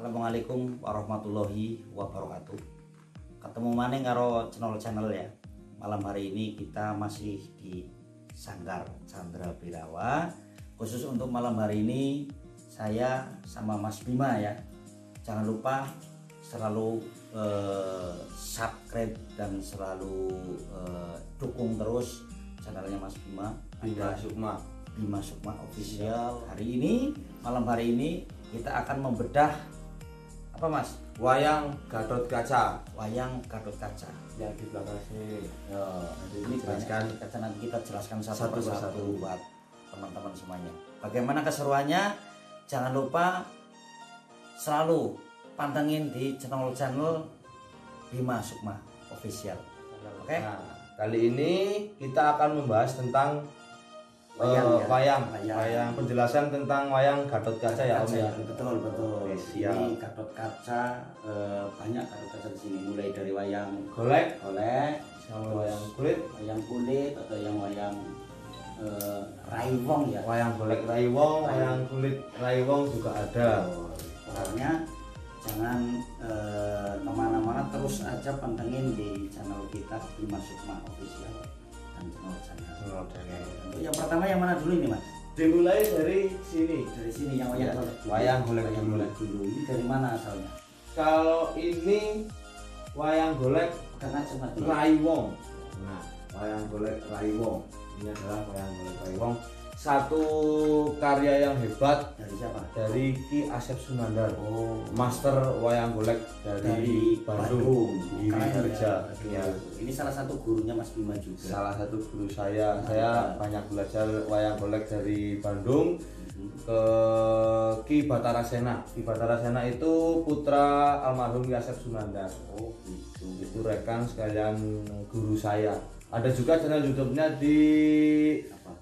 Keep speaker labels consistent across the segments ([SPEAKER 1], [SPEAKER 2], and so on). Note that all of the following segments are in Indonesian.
[SPEAKER 1] Assalamualaikum warahmatullahi wabarakatuh. Ketemu maning karo channel ya. Malam hari ini kita masih di Sanggar Chandra Birawa. Khusus untuk malam hari ini saya sama Mas Bima ya. Jangan lupa selalu subscribe dan selalu dukung terus channelnya Mas Bima. Bima Sukma Official. Malam hari ini kita akan membedah apa Mas?
[SPEAKER 2] Wayang Gatot Kaca.
[SPEAKER 1] Wayang Gatot Kaca.
[SPEAKER 2] Yang di belakang sini.
[SPEAKER 1] Ini jelaskan kaca, nanti kita jelaskan satu persatu buat teman-teman semuanya. Bagaimana keseruannya? Jangan lupa selalu pantengin di channel Bima Sukma Official. Oke?
[SPEAKER 2] Nah, kali ini kita akan membahas tentang wayang, penjelasan tentang wayang Gatot Kaca ya Om ya.
[SPEAKER 1] Betul.
[SPEAKER 2] Siap.
[SPEAKER 1] Ini Gatot Kaca, banyak Gatot Kaca di sini, mulai dari wayang
[SPEAKER 2] Golek,
[SPEAKER 1] sama
[SPEAKER 2] wayang kulit,
[SPEAKER 1] atau yang wayang raiwong ya.
[SPEAKER 2] wayang golek raiwong, wayang kulit raiwong juga ada.
[SPEAKER 1] Pokoknya jangan kemana-mana, terus aja pantengin di channel kita Bima Sukma Official dan channel. Untuk yang pertama yang mana dulu ini Mas?
[SPEAKER 2] Dimulai dari sini.
[SPEAKER 1] Dari sini yang wayang
[SPEAKER 2] Wayang golek
[SPEAKER 1] dulu. Ini dari mana asalnya?
[SPEAKER 2] Kalau ini wayang golek
[SPEAKER 1] Pegang aja Mas.
[SPEAKER 2] raiwong. Nah, wayang golek raiwong. Ini adalah wayang golek raiwong. Satu karya yang hebat
[SPEAKER 1] Dari siapa?
[SPEAKER 2] dari Ki Asep Sunandar.
[SPEAKER 1] Oh,
[SPEAKER 2] Master wayang golek dari Bandung.
[SPEAKER 1] Keren
[SPEAKER 2] Kerja.
[SPEAKER 1] ya. Ini salah satu gurunya Mas Bima juga.
[SPEAKER 2] Salah satu guru saya. Saya banyak belajar wayang golek dari Bandung ke Ki Batara Sena. Ki Batara Sena itu putra almarhum Ki Asep Sunandar.
[SPEAKER 1] Oh, gitu.
[SPEAKER 2] Itu rekan sekalian guru saya. Ada juga channel YouTube-nya di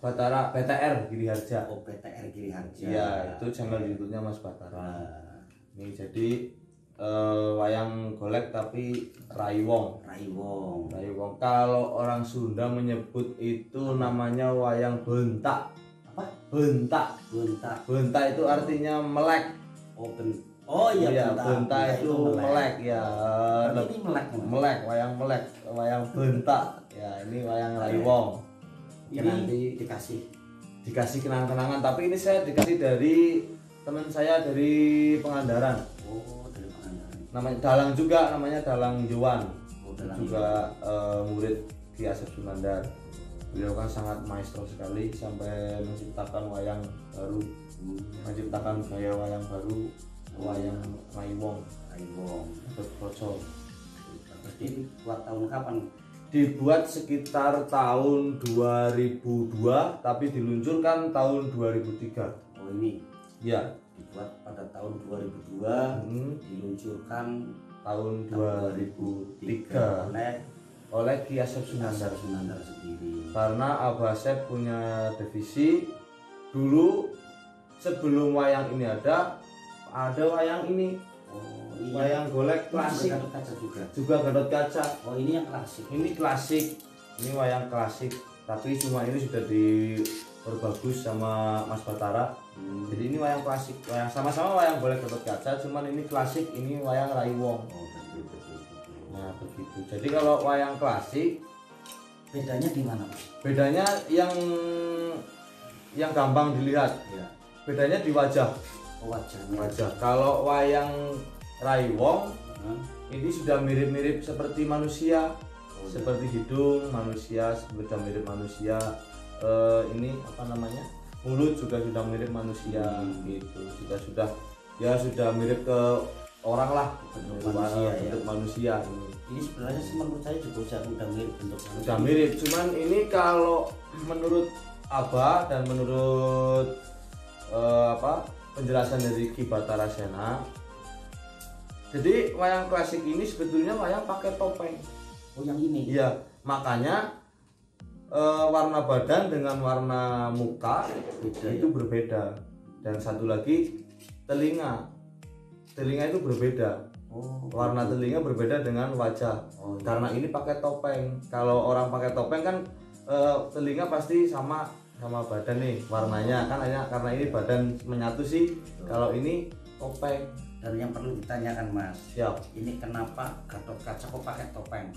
[SPEAKER 2] Batara BTR Giri Harja.
[SPEAKER 1] Oh, BTR Giri Harja.
[SPEAKER 2] Iya, itu channel YouTube-nya Mas Batara. Ini jadi wayang golek tapi raiwong. Raiwong. Kalau orang Sunda menyebut itu namanya wayang bentak.
[SPEAKER 1] Apa?
[SPEAKER 2] Bentak. Bentak itu artinya melek.
[SPEAKER 1] Oh iya,
[SPEAKER 2] bentak itu melek ya.
[SPEAKER 1] Ini melek.
[SPEAKER 2] Wayang bentak. Ya, ini wayang raiwong.
[SPEAKER 1] Ini nanti
[SPEAKER 2] dikasih kenang-kenangan, tapi ini saya dikasih dari teman saya dari Pangandaran.
[SPEAKER 1] Oh, dari Pangandaran.
[SPEAKER 2] Namanya Dalang juga, namanya Dalang Jowan.
[SPEAKER 1] Oh, Dalang
[SPEAKER 2] juga murid Ki Asep Sunandar. Beliau kan sangat maestro sekali sampai menciptakan wayang baru, menciptakan gaya wayang baru, wayang raiwong. Gatot Kaca.
[SPEAKER 1] Berarti buat tahun kapan?
[SPEAKER 2] Dibuat sekitar tahun 2002 tapi diluncurkan tahun 2003.
[SPEAKER 1] Oh, ini
[SPEAKER 2] Ya,
[SPEAKER 1] dibuat pada tahun 2002, diluncurkan
[SPEAKER 2] tahun 2003 oleh Ki Asep Sunandar
[SPEAKER 1] sendiri.
[SPEAKER 2] Karena Abah Asep punya divisi dulu sebelum wayang ini ada wayang ini.
[SPEAKER 1] Oh, iya.
[SPEAKER 2] Wayang golek klasik
[SPEAKER 1] Gatot Kaca
[SPEAKER 2] juga Gatot Kaca.
[SPEAKER 1] Oh, ini yang klasik.
[SPEAKER 2] Ini klasik, ini wayang klasik, tapi cuma ini sudah diperbagus sama Mas Batara. Jadi ini wayang klasik, wayang sama-sama wayang golek Gatot Kaca, cuman ini klasik, ini wayang raiwong.
[SPEAKER 1] Oh, betul.
[SPEAKER 2] Nah begitu. Jadi kalau wayang klasik,
[SPEAKER 1] Bedanya di mana Mas?
[SPEAKER 2] bedanya yang gampang dilihat.
[SPEAKER 1] Ya.
[SPEAKER 2] Bedanya di wajah.
[SPEAKER 1] Wajahnya.
[SPEAKER 2] Kalau wayang raiwong ini sudah mirip-mirip seperti manusia, seperti hidung manusia, sudah mirip manusia. Ini apa namanya? Mulut juga sudah mirip manusia gitu. Sudah mirip ke orang lah, bentuk manusia ini.
[SPEAKER 1] Ini sebenarnya sih menurut saya juga udah mirip bentuk manusia.
[SPEAKER 2] Sudah mirip, cuman ini kalau menurut Abah dan menurut penjelasan dari Ki Batara Sena, jadi wayang klasik ini sebetulnya wayang pakai topeng.
[SPEAKER 1] Oh, yang ini?
[SPEAKER 2] Iya, makanya warna badan dengan warna muka itu berbeda. Dan satu lagi telinga itu berbeda.
[SPEAKER 1] Oh,
[SPEAKER 2] warna telinga berbeda dengan wajah. Karena ini pakai topeng. Kalau orang pakai topeng kan telinga pasti sama badan nih warnanya kan, hanya karena ini badan menyatu sih. Kalau ini topeng
[SPEAKER 1] Dan yang perlu ditanyakan Mas,
[SPEAKER 2] Siap.
[SPEAKER 1] ini kenapa Gatot Kaca kok pakai topeng?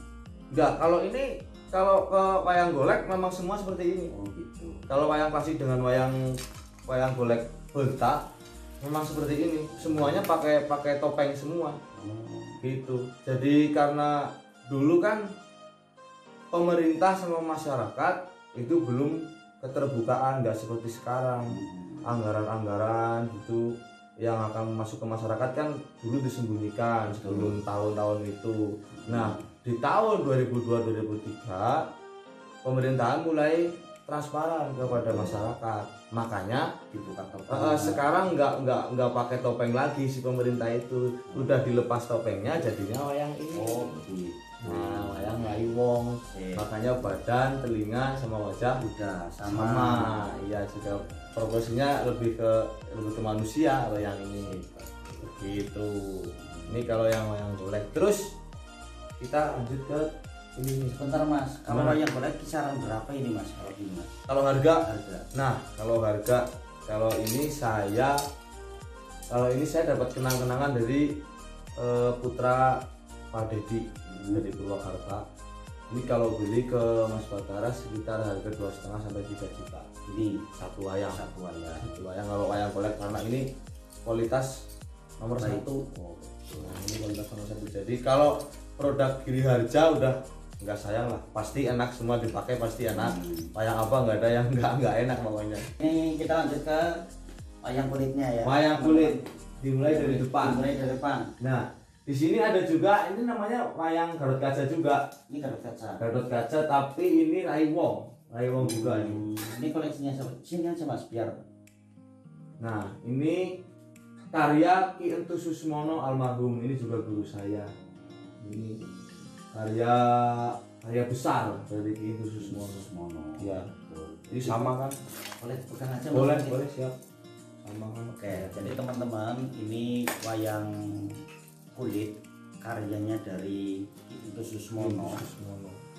[SPEAKER 2] Enggak, kalau ke wayang golek memang semua seperti ini.
[SPEAKER 1] Oh gitu.
[SPEAKER 2] Kalau wayang klasik dengan wayang golek bentak memang seperti ini. Semuanya pakai topeng semua. Gitu. Jadi karena dulu kan pemerintah sama masyarakat itu belum keterbukaan, nggak seperti sekarang. Anggaran-anggaran gitu yang akan masuk ke masyarakat kan dulu disembunyikan sebelum tahun-tahun itu. Nah, di tahun 2002-2003 pemerintahan mulai transparan kepada masyarakat. Makanya
[SPEAKER 1] Dibuka topeng.
[SPEAKER 2] sekarang nggak pakai topeng lagi si pemerintah itu. Udah dilepas topengnya jadinya wayang ini.
[SPEAKER 1] Oh gitu.
[SPEAKER 2] Nah, wayang Raiwong. Makanya badan, telinga sama wajah
[SPEAKER 1] Udah
[SPEAKER 2] sama. Iya, juga proporsinya lebih ke manusia wayang ini. Begitu. Ini kalau yang wayang golek. Terus kita lanjut ke ini nih.
[SPEAKER 1] Sebentar Mas, kalau
[SPEAKER 2] Gimana?
[SPEAKER 1] wayang golek kisaran berapa ini Mas? Kalau ini Mas?
[SPEAKER 2] Kalau harga,
[SPEAKER 1] Harga.
[SPEAKER 2] nah kalau ini saya dapat kenang-kenangan dari putra Pak Dedi dari Purwakarta. Ini kalau beli ke Mas Batara sekitar harga 2,5 sampai 3 juta. Ini satu wayang.
[SPEAKER 1] Satu wayang.
[SPEAKER 2] Satu wayang kalau wayang golek karena ini kualitas nomor
[SPEAKER 1] Baik.
[SPEAKER 2] satu. Nah, ini kualitas nomor satu. Jadi kalau produk Giri Harja udah nggak sayang lah, pasti enak, semua dipakai pasti enak. Wayang apa nggak ada yang nggak enak pokoknya.
[SPEAKER 1] Ini kita lanjut ke wayang kulitnya ya.
[SPEAKER 2] Wayang kulit dimulai dari depan.
[SPEAKER 1] Dimulai dari depan.
[SPEAKER 2] Nah, di sini ada juga ini namanya wayang Gatot Kaca juga.
[SPEAKER 1] Ini Gatot Kaca.
[SPEAKER 2] Gatot Kaca tapi ini Raiwong juga ini.
[SPEAKER 1] Ini koleksinya sini aja Mas biar.
[SPEAKER 2] Nah, ini karya Ki Entu Susmono almarhum, ini juga guru saya. Ini karya besar dari Ki Entu Susmono. Ya, ini sama kan?
[SPEAKER 1] Boleh pegang aja.
[SPEAKER 2] Boleh,
[SPEAKER 1] Mas.
[SPEAKER 2] boleh, siap. Sama kan?
[SPEAKER 1] Oke, jadi teman-teman ini wayang kulit karyanya dari Ki Susmono.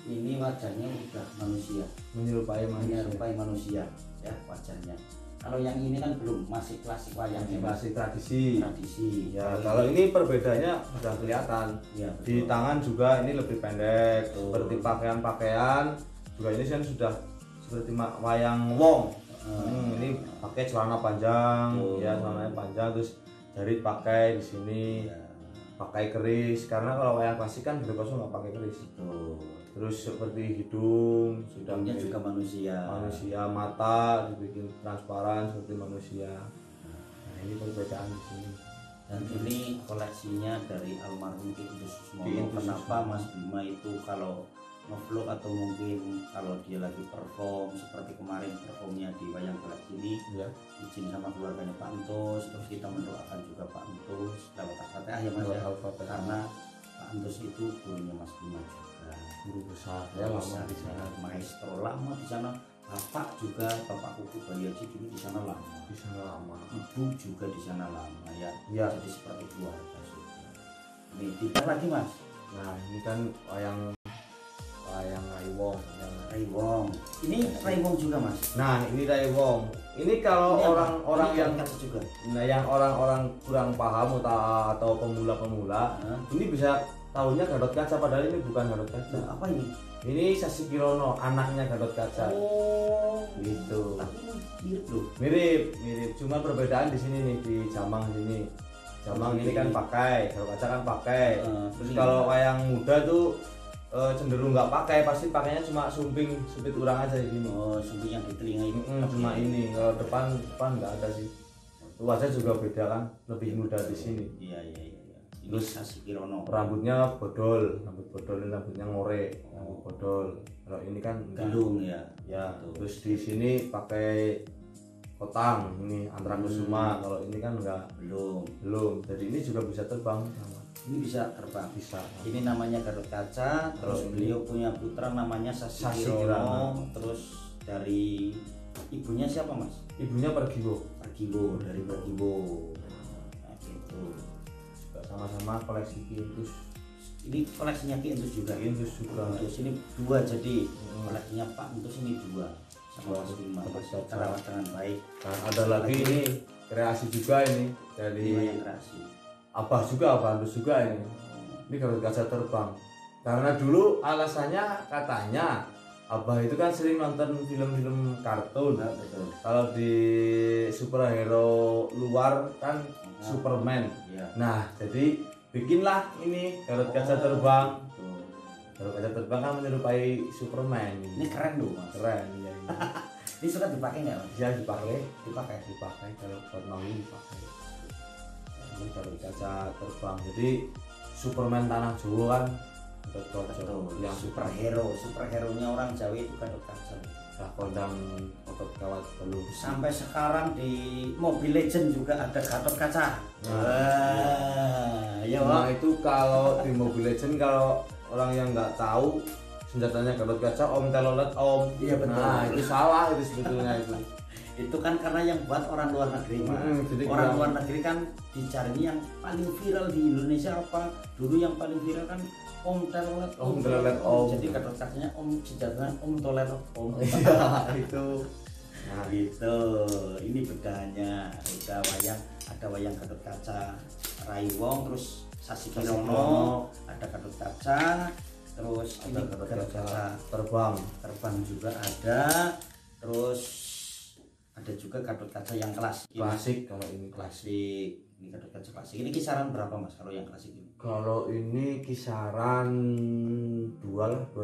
[SPEAKER 1] Ini wajahnya udah manusia,
[SPEAKER 2] Menyerupai manusia.
[SPEAKER 1] menyerupai manusia ya wajahnya. Kalau yang ini kan belum, masih klasik wayangnya,
[SPEAKER 2] Masih tradisi.
[SPEAKER 1] tradisi.
[SPEAKER 2] Ya, kalau ini perbedaannya sudah kelihatan.
[SPEAKER 1] ya,
[SPEAKER 2] Di
[SPEAKER 1] betul.
[SPEAKER 2] tangan juga ini lebih pendek,
[SPEAKER 1] Betul.
[SPEAKER 2] seperti pakaian-pakaian juga ini kan sudah seperti wayang wong. Ini pakai celana panjang,
[SPEAKER 1] Betul.
[SPEAKER 2] ya celananya panjang, terus jari pakai di sini,
[SPEAKER 1] Ya,
[SPEAKER 2] pakai keris. Karena kalau wayang klasik kan gede kosong nggak pakai keris.
[SPEAKER 1] betul.
[SPEAKER 2] Terus seperti hidung sudah
[SPEAKER 1] Hidungnya
[SPEAKER 2] mirip
[SPEAKER 1] juga manusia.
[SPEAKER 2] mata dibikin transparan seperti manusia. Nah, ini perbedaan di sini.
[SPEAKER 1] Dan ini koleksinya dari almarhum Ki Entu Susmono.
[SPEAKER 2] Ki Entu
[SPEAKER 1] Kenapa
[SPEAKER 2] Susmono.
[SPEAKER 1] Mas Bima itu kalau ngevlog atau mungkin kalau dia lagi perform seperti kemarin performnya di wayang golek ini,
[SPEAKER 2] Ya.
[SPEAKER 1] izin sama keluarganya Pak Entus, terus kita mendoakan juga Pak Entus lewat Al-Fatihah ya Mas ya.
[SPEAKER 2] Al-Fatihah.
[SPEAKER 1] Karena Pak Entus itu gurunya Mas Bima juga.
[SPEAKER 2] Guru besar ya, lama di sana.
[SPEAKER 1] Maestro lama di sana. Bapak juga, Bapak Kuku Bayaji dulu di sana lama.
[SPEAKER 2] Di sana lama.
[SPEAKER 1] Ibu juga di sana lama ya.
[SPEAKER 2] Ya.
[SPEAKER 1] Jadi seperti keluarga sudah. Ini tiga lagi Mas.
[SPEAKER 2] Nah, ini kan wayang Raiwong.
[SPEAKER 1] Raiwong. Ini Raiwong juga Mas.
[SPEAKER 2] Nah, ini Raiwong. Ini kalau
[SPEAKER 1] Ini apa?
[SPEAKER 2] orang-orang
[SPEAKER 1] Ini
[SPEAKER 2] yang
[SPEAKER 1] Gatot juga.
[SPEAKER 2] yang orang-orang kurang paham atau pemula-pemula,
[SPEAKER 1] Hah?
[SPEAKER 2] ini bisa tahunya Gatot Kaca padahal ini bukan Gatot Kaca.
[SPEAKER 1] Nah, apa ini?
[SPEAKER 2] Ini Sasi Kirono, anaknya Gatot Kaca.
[SPEAKER 1] Oh,
[SPEAKER 2] Gitu.
[SPEAKER 1] tapi ini mirip loh.
[SPEAKER 2] Mirip. Cuma perbedaan di sini nih, di Jamang sini. Jamang ini kan pakai, Gatot Kaca kan pakai. Terus
[SPEAKER 1] ini.
[SPEAKER 2] kalau wayang muda tuh cenderung nggak pakai, pasti pakainya cuma sumpit urang aja gini.
[SPEAKER 1] Oh, sumbi yang di telinga ini.
[SPEAKER 2] Cuma ini. Kalau depan nggak ada sih. Wajah juga beda kan, lebih muda di sini.
[SPEAKER 1] Iya. Ini
[SPEAKER 2] Terus
[SPEAKER 1] Sasi Kirono.
[SPEAKER 2] Rambutnya bodol, ini rambutnya ngorek, rambut bodol. Kalau ini kan enggak.
[SPEAKER 1] Gelung ya.
[SPEAKER 2] Ya,
[SPEAKER 1] Betul.
[SPEAKER 2] terus di sini pakai kotang, ini antara kusuma. Kalau ini kan enggak, belum. Jadi ini juga bisa terbang sama.
[SPEAKER 1] Ini bisa terbang.
[SPEAKER 2] Bisa.
[SPEAKER 1] Ini namanya Gatot Kaca. Terus
[SPEAKER 2] Kalau
[SPEAKER 1] beliau punya putra namanya Sasi
[SPEAKER 2] Sasi
[SPEAKER 1] Kirono.
[SPEAKER 2] Kirono.
[SPEAKER 1] Terus dari ibunya siapa Mas?
[SPEAKER 2] Ibunya Pergiwo.
[SPEAKER 1] Pergiwo, dari Pergiwo. Nah, gitu.
[SPEAKER 2] Juga sama-sama koleksi Kintus.
[SPEAKER 1] Ini koleksinya Ki Entus juga.
[SPEAKER 2] Kintus juga.
[SPEAKER 1] Entus ini dua, jadi koleksinya Pak Entus ini dua sama Mas Bima.
[SPEAKER 2] Betul.
[SPEAKER 1] Terawat dengan baik.
[SPEAKER 2] Nah, ada lagi ini kreasi juga ini dari
[SPEAKER 1] Ini yang kreasi.
[SPEAKER 2] Abah juga, Abah Andus juga ini. Ini Gatot Kaca Terbang. Karena dulu alasannya katanya Abah itu kan sering nonton film-film kartun.
[SPEAKER 1] Betul.
[SPEAKER 2] Kalau di superhero luar kan Superman.
[SPEAKER 1] Iya.
[SPEAKER 2] Nah, jadi bikinlah ini Gatot Kaca Terbang.
[SPEAKER 1] Betul.
[SPEAKER 2] Gatot Kaca Terbang kan menyerupai Superman.
[SPEAKER 1] Ini keren loh mas.
[SPEAKER 2] Keren ya.
[SPEAKER 1] Ini suka dipakai nggak mas?
[SPEAKER 2] Bisa dipakai
[SPEAKER 1] Dipakai.
[SPEAKER 2] kalau buat main dipakai. Ini Gatot Kaca Terbang. Jadi Superman tanah Jawa kan Gatot Kaca
[SPEAKER 1] Yang superhero-nya orang Jawa itu Gatot Kaca.
[SPEAKER 2] Nah, kondang otot kawat belum.
[SPEAKER 1] Sampai sekarang di Mobile Legend juga ada Gatot Kaca. Ya
[SPEAKER 2] Nah, itu kalau di Mobile Legend kalau orang yang nggak tahu senjatanya Gatot Kaca Om Telolet Om.
[SPEAKER 1] Iya, betul.
[SPEAKER 2] Nah, itu salah itu sebetulnya itu.
[SPEAKER 1] Itu kan karena yang buat orang luar negeri mas.
[SPEAKER 2] Jadi
[SPEAKER 1] Orang luar negeri kan dicari yang paling viral di Indonesia apa? Dulu yang paling viral kan Om Telolet
[SPEAKER 2] Om Telolet Om.
[SPEAKER 1] Jadi Gatot Kacanya Om, senjatanya Om Tolet Om.
[SPEAKER 2] Iya, itu.
[SPEAKER 1] Nah gitu, ini bedanya. Udah ada wayang Gatot Kaca, Raiwong, terus Sasi Kirono, ada Gatot Kaca, terus
[SPEAKER 2] Ada
[SPEAKER 1] ini
[SPEAKER 2] Gatot
[SPEAKER 1] Gatot
[SPEAKER 2] Kaca
[SPEAKER 1] Kaca
[SPEAKER 2] Terbang.
[SPEAKER 1] juga ada, terus ada juga Gatot Kaca yang klasik.
[SPEAKER 2] Klasik kalau ini
[SPEAKER 1] Klasik, ini Gatot Kaca klasik. Ini kisaran berapa mas kalau yang klasik ini?
[SPEAKER 2] Kalau ini kisaran 2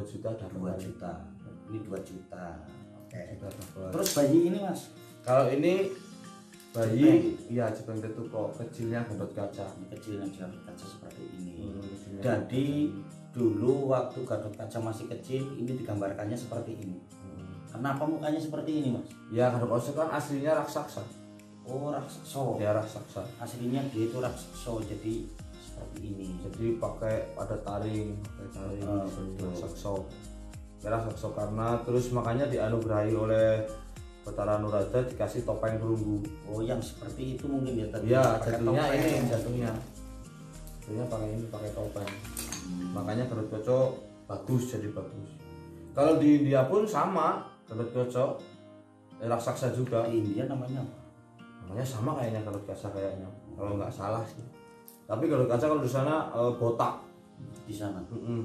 [SPEAKER 2] juta dapat.
[SPEAKER 1] 2 juta. Ini 2 juta. Oke.
[SPEAKER 2] Dapat.
[SPEAKER 1] Terus bayi ini mas?
[SPEAKER 2] Kalau ini bayi ya Jepang itu kok kecilnya Gatot Kaca.
[SPEAKER 1] Ini kecilnya Gatot Kaca seperti ini.
[SPEAKER 2] Kecilnya
[SPEAKER 1] Jadi dulu waktu Gatot Kaca masih kecil ini digambarkannya seperti ini. Kenapa mukanya seperti ini mas?
[SPEAKER 2] ya Gatot Kaca kan aslinya raksasa.
[SPEAKER 1] Oh raksasa.
[SPEAKER 2] Ya raksasa.
[SPEAKER 1] Aslinya dia itu raksasa jadi seperti ini.
[SPEAKER 2] Jadi ada taring,
[SPEAKER 1] Betul.
[SPEAKER 2] raksasa. Ya raksasa karena terus makanya dianugerahi oleh Batara Nurada dikasih topeng perunggu.
[SPEAKER 1] Oh yang seperti itu mungkin ya tadi.
[SPEAKER 2] Ya
[SPEAKER 1] pakai
[SPEAKER 2] jatuhnya
[SPEAKER 1] topeng.
[SPEAKER 2] ini jatuhnya. Jatuhnya pakai ini pakai topeng. Makanya Gatot Kaca bagus jadi bagus. Kalau di India pun sama Gatot Kaca raksasa juga.
[SPEAKER 1] Di India namanya apa?
[SPEAKER 2] Namanya sama kayaknya Gatot Kaca kayaknya. Kalau nggak salah sih. Tapi Gatot Kaca kalau di sana botak.
[SPEAKER 1] Di sana.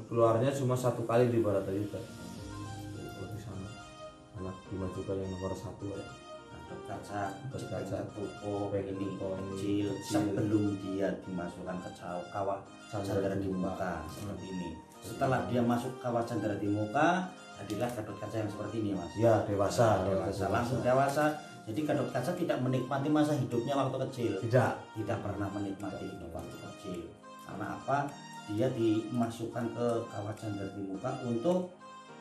[SPEAKER 2] Keluarnya cuma 1 kali di Baratayuda. Kalau di sana anak Bima juga yang nomor 1 ya.
[SPEAKER 1] Gatot Kaca,
[SPEAKER 2] Gatot Kaca.
[SPEAKER 1] Tuko ini
[SPEAKER 2] Tuko,
[SPEAKER 1] kecil sebelum dia dimasukkan ke kawah Candra di Muka seperti ini. Setelah dia masuk kawah Candra di Muka, adalah Gatot Kaca yang seperti ini mas.
[SPEAKER 2] Ya dewasa.
[SPEAKER 1] Langsung dewasa. Jadi Gatot Kaca tidak menikmati masa hidupnya waktu kecil.
[SPEAKER 2] Tidak
[SPEAKER 1] Pernah menikmati hidup waktu kecil. Karena apa? Dia dimasukkan ke kawah Candra di Muka untuk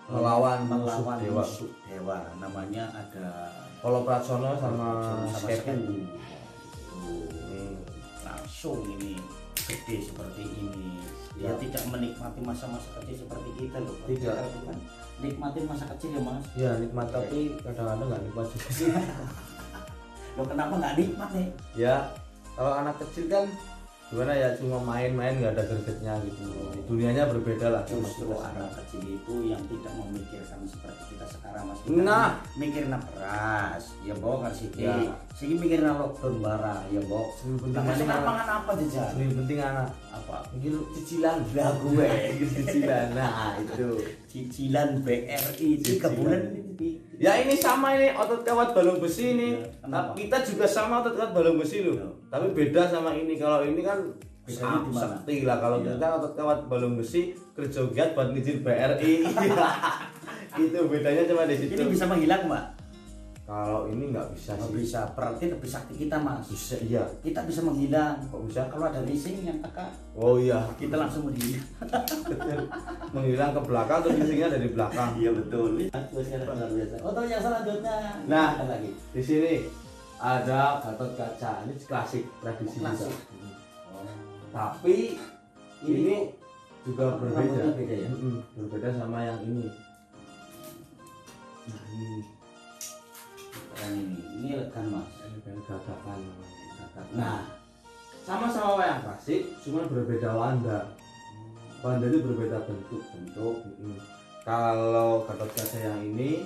[SPEAKER 2] melawan
[SPEAKER 1] musuh dewa. Namanya ada
[SPEAKER 2] Kalau Pracono sama
[SPEAKER 1] Skepu.
[SPEAKER 2] Skepu.
[SPEAKER 1] Langsung ini gede seperti ini. Dia tidak menikmati masa-masa kecil seperti kita loh.
[SPEAKER 2] Tidak.
[SPEAKER 1] Kita itu kan nikmatin masa kecil ya mas.
[SPEAKER 2] Ya nikmat tapi kadang-kadang nggak nikmat juga sih.
[SPEAKER 1] Loh kenapa nggak nikmat nih?
[SPEAKER 2] Ya kalau anak kecil kan gimana ya cuma main-main nggak ada gregetnya gitu. Dunianya berbeda lah. sama
[SPEAKER 1] Justru
[SPEAKER 2] kita
[SPEAKER 1] anak
[SPEAKER 2] sekarang.
[SPEAKER 1] kecil itu yang tidak memikirkan seperti kita sekarang mas. Kita
[SPEAKER 2] Nah.
[SPEAKER 1] mikirna beras, ya bawa kasih
[SPEAKER 2] Ya.
[SPEAKER 1] sini mikirna lockdown bara, ya bawa.
[SPEAKER 2] Seni penting
[SPEAKER 1] Nah,
[SPEAKER 2] anak.
[SPEAKER 1] mangan apa jajan?
[SPEAKER 2] Seni penting anak.
[SPEAKER 1] Apa?
[SPEAKER 2] Mungkin cicilan
[SPEAKER 1] Lah gue
[SPEAKER 2] cicilan. Nah itu.
[SPEAKER 1] cicilan BRI itu
[SPEAKER 2] Cicilan.
[SPEAKER 1] kebulan
[SPEAKER 2] Ya ini sama ini otot kawat balung besi ini.
[SPEAKER 1] Ya, kenapa?
[SPEAKER 2] Kita juga sama otot kawat balung besi loh.
[SPEAKER 1] Ya.
[SPEAKER 2] Tapi beda sama ini. Kalau ini kan
[SPEAKER 1] Bedanya di mana?
[SPEAKER 2] sakti lah. Kalau
[SPEAKER 1] Ya.
[SPEAKER 2] kita otot kawat balung besi kerja giat buat ngizin BRI. Itu bedanya cuma di situ.
[SPEAKER 1] Ini bisa menghilang mbak?
[SPEAKER 2] Kalau ini nggak bisa
[SPEAKER 1] Nggak
[SPEAKER 2] sih.
[SPEAKER 1] bisa, berarti lebih sakti kita mas.
[SPEAKER 2] Bisa iya.
[SPEAKER 1] Kita bisa menghilang.
[SPEAKER 2] Kok bisa?
[SPEAKER 1] Kalau ada leasing yang teka,
[SPEAKER 2] Oh iya.
[SPEAKER 1] kita langsung menghilang.
[SPEAKER 2] Menghilang ke belakang terus leasingnya dari belakang.
[SPEAKER 1] Iya betul. Oh terus yang selanjutnya.
[SPEAKER 2] Nah.
[SPEAKER 1] ada lagi.
[SPEAKER 2] Di sini ada Gatot Kaca. Ini klasik tradisi
[SPEAKER 1] Klasik.
[SPEAKER 2] juga.
[SPEAKER 1] Oh.
[SPEAKER 2] Tapi ini juga berbeda.
[SPEAKER 1] rambutnya beda ya?
[SPEAKER 2] Berbeda sama yang ini. Nah ini
[SPEAKER 1] Keren ini elegan mas.
[SPEAKER 2] kan gagakan namanya. Gagakan.
[SPEAKER 1] Nah,
[SPEAKER 2] Sama-sama wayang klasik, cuma berbeda wanda. Wanda itu berbeda bentuk. Kalau Gatot Kaca yang ini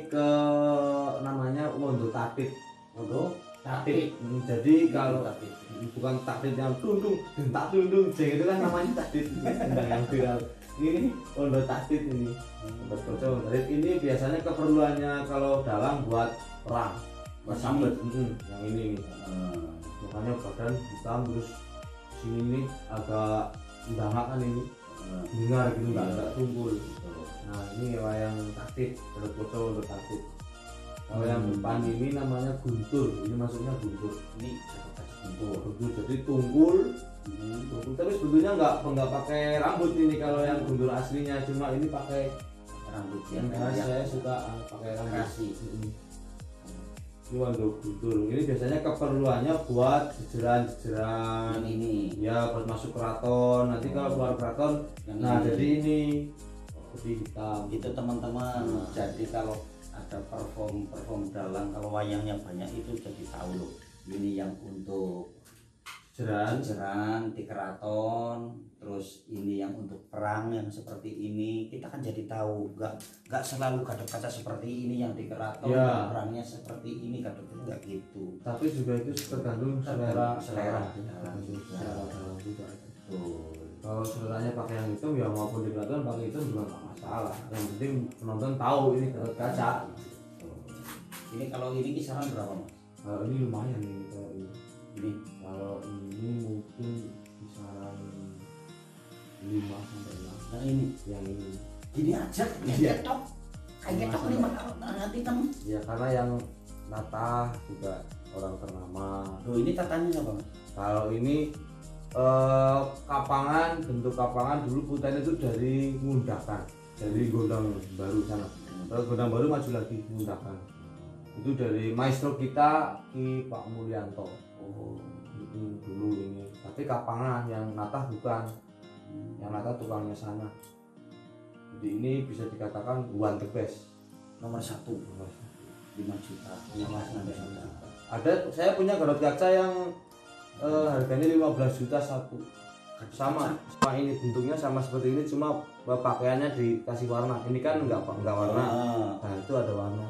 [SPEAKER 2] ke namanya Wondo Tapit.
[SPEAKER 1] Wondo Tatit.
[SPEAKER 2] Jadi kalau
[SPEAKER 1] tatit.
[SPEAKER 2] bukan tatit yang tundung, tak tundung, jeng itu kan namanya tatit. Tendang yang viral. Ini ondo tatit ini. Ondo pocong. Tatit ini biasanya keperluannya kalau dalang buat perang. Buat sambet. Yang ini. Makanya badan hitam terus sini nih agak bangak kan ini. Dengar gitu nggak tumpul. Nah ini wayang tatit, ondo pocong, ondo tatit. Kalau yang depan ini namanya guntur, ini maksudnya guntur. Ini guntur, jadi tunggul, tapi sebetulnya nggak pakai rambut ini kalau yang guntur aslinya, cuma ini pakai
[SPEAKER 1] Rambut
[SPEAKER 2] yang saya suka pakai rambut. Ini untuk guntur, ini biasanya keperluannya buat jejeran-jejeran
[SPEAKER 1] ini.
[SPEAKER 2] Ya buat masuk keraton, nanti kalau keluar keraton, nah jadi ini putih hitam.
[SPEAKER 1] Itu teman-teman. Jadi kalau ada perform dalang, kalau wayangnya banyak itu jadi tahu loh. Ini yang untuk jejeran di keraton, terus ini yang untuk perang yang seperti ini. Kita kan jadi tahu, nggak selalu gadot kaca seperti ini yang di keraton,
[SPEAKER 2] ya.
[SPEAKER 1] Perangnya seperti ini, gadotnya nggak gitu.
[SPEAKER 2] Tapi juga itu tergantung selera
[SPEAKER 1] dalang juga.
[SPEAKER 2] Kalau seleranya pakai yang hitam ya maupun di keraton pakai hitam juga nggak masalah. Yang penting penonton tahu ini gadot kaca.
[SPEAKER 1] Ini kalau ini kisaran berapa Mas?
[SPEAKER 2] Kalau ini lumayan nih kalau ini.
[SPEAKER 1] Kalau
[SPEAKER 2] ini mungkin kisaran 5 sampai 6.
[SPEAKER 1] Yang ini, gini aja, ketok, kayak ketok 5 nanti tem.
[SPEAKER 2] Ya karena yang nata juga orang ternama.
[SPEAKER 1] Loh ini tatanya apa Mas?
[SPEAKER 2] Kalau ini kapangan, bentuk kapangan dulu putihnya itu dari Ngundakan, dari Gondang Baru sana. Terus Gondang Baru maju lagi Ngundakan. Itu dari maestro kita Ki Pak Mulyanto. Itu dulu ini. Tapi kapangan yang natah bukan. Yang natah tukangnya sana. Jadi ini bisa dikatakan one the best.
[SPEAKER 1] Nomor 1 5 juta.
[SPEAKER 2] Ada, saya punya gadot kaca yang harganya 15 juta satu. Sama ini bentuknya sama seperti ini, cuma pakaiannya dikasih warna. Ini kan enggak warna. Nah itu ada warna.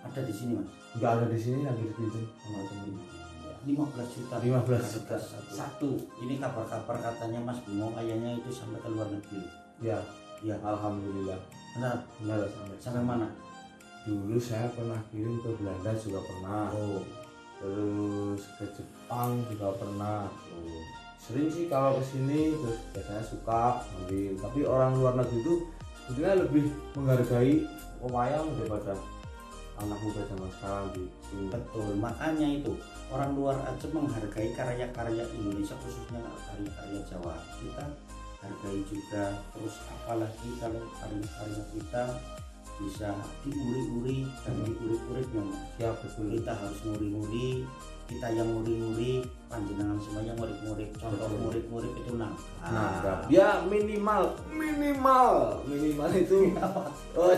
[SPEAKER 1] Ada di sini Mas?
[SPEAKER 2] Enggak ada di sini, lagi di sini sama sini.
[SPEAKER 1] 15 juta.
[SPEAKER 2] 15 juta
[SPEAKER 1] satu. Ini kabar-kabar katanya Mas Bimo kayaknya itu sampai ke luar negeri.
[SPEAKER 2] Ya, alhamdulillah. Benar
[SPEAKER 1] sampai mana?
[SPEAKER 2] Dulu saya pernah kirim ke Belanda juga pernah. Terus ke Jepang juga pernah. Sering sih kalau ke sini, terus biasanya suka ambil. Tapi orang luar negeri itu sebetulnya lebih menghargai wayang daripada anak muda zaman sekarang di sini.
[SPEAKER 1] Betul, makanya itu orang luar aja menghargai karya-karya Indonesia, khususnya karya-karya Jawa. Kita hargai juga. Terus apalagi kalau karya-karya kita bisa diuri-uri dan diurik-urik memang. Ya betul. Kita harus nguri-nguri, kita yang nguri-nguri, panjenengan semuanya ngurik-ngurik. Contoh ngurik-ngurik itu
[SPEAKER 2] ya minimal itu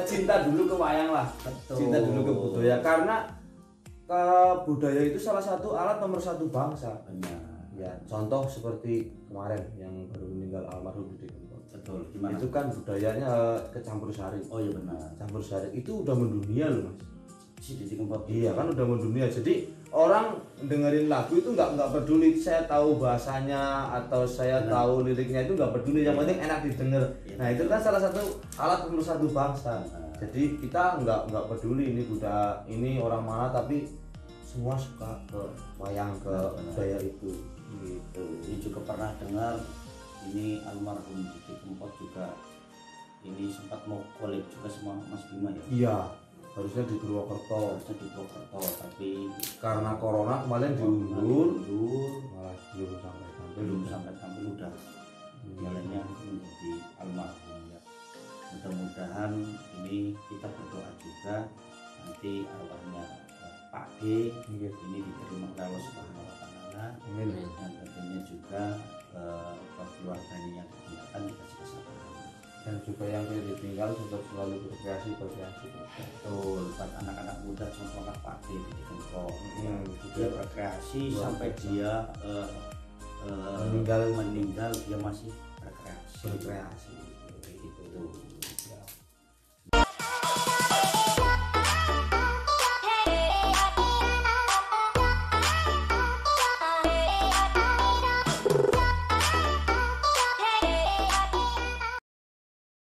[SPEAKER 2] cinta dulu ke wayang lah. Betul. Cinta dulu ke budaya, karena budaya itu salah satu alat nomor 1 bangsa.
[SPEAKER 1] Benar.
[SPEAKER 2] Ya contoh seperti kemarin yang baru meninggal almarhum Didi Kempot.
[SPEAKER 1] Betul. Gimana?
[SPEAKER 2] Itu kan budayanya kecampur sari.
[SPEAKER 1] Oh iya benar.
[SPEAKER 2] Campur sari itu udah mendunia loh Mas.
[SPEAKER 1] Si Didi Kempot.
[SPEAKER 2] Iya kan udah mendunia. Jadi orang dengerin lagu itu nggak peduli saya tahu bahasanya atau saya tahu liriknya, itu nggak peduli. Yang penting enak didengar. Nah itu kan salah satu alat nomor 1 bangsa. Jadi kita nggak peduli ini ini orang mana, tapi semua suka ke wayang, ke budaya itu. Gitu.
[SPEAKER 1] Ini juga pernah dengar ini almarhum Didi Kempot juga ini sempat mau collab juga sama Mas Bima ya.
[SPEAKER 2] Iya, harusnya di Purwokerto,
[SPEAKER 1] tapi
[SPEAKER 2] karena corona kemarin diundur, malah
[SPEAKER 1] belum sampai tampil udah jalannya menjadi almarhum ya. Mudah-mudahan ini kita berdoa juga nanti arwahnya Pak D ini diterima oleh Allah Subhanahu wa Ta'ala. Dan tentunya juga keluarganya yang ditinggalkan dikasih kesabaran.
[SPEAKER 2] Dan juga yang tidak ditinggal tetap selalu berkreasi.
[SPEAKER 1] Betul, buat anak-anak muda contohnya Pak D di Kempot. Dia berkreasi sampai dia meninggal dia masih berkreasi.
[SPEAKER 2] Gitu.